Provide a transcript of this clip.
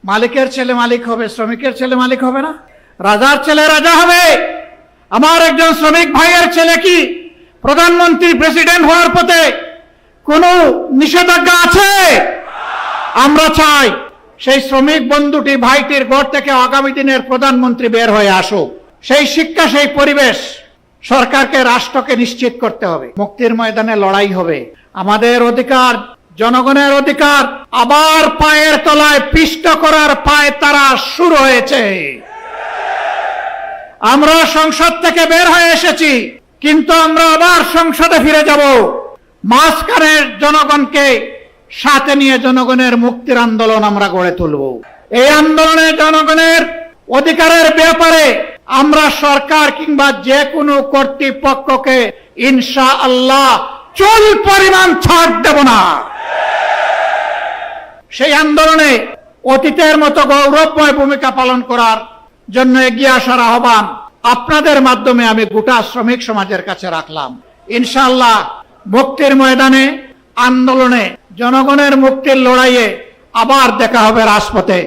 মালিকের ছেলে মালিক হবে, শ্রমিকের ছেলে মালিক হবে না? রাজার ছেলে রাজা হবে। আমার একজন শ্রমিক ভাইয়ের ছেলে কি প্রধানমন্ত্রী প্রেসিডেন্ট হওয়ার পথে কোনো নিষেধাজ্ঞা আছে? আমরা চাই সেই শ্রমিক বন্ধুটি ভাইটির ঘর থেকে আগামী দিনের প্রধানমন্ত্রী বের হয়ে আসুক। সেই শিক্ষা, সেই পরিবেশ সরকারকে, রাষ্ট্রকে নিশ্চিত করতে হবে। মুক্তির ময়দানে লড়াই হবে। আমাদের অধিকার, জনগণের অধিকার আবার পায়ের তলায় পিষ্ট করার পায় তারা শুরু হয়েছে। আমরা সংসদ থেকে বের হয়ে এসেছি, কিন্তু আমরা আবার সংসদে ফিরে যাব। মাঝখানের জনগণকে সাথে নিয়ে জনগণের মুক্তির আন্দোলন আমরা গড়ে তুলব। এই আন্দোলনে জনগণের অধিকারের ব্যাপারে আমরা সরকার কিংবা যে কোনো কর্তৃপক্ষকে ইনশাআল্লাহ চুল পরিমাণ ছাড় দেব না। সেই আন্দোলনে অতীতের মতো গৌরবময় ভূমিকা পালন করার জন্য এগিয়ে আসার আহ্বান আপনাদের মাধ্যমে আমি গোটা শ্রমিক সমাজের কাছে রাখলাম। ইনশাআল্লাহ মুক্তির ময়দানে, আন্দোলনে, জনগণের মুক্তির লড়াইয়ে আবার দেখা হবে রাজপথে।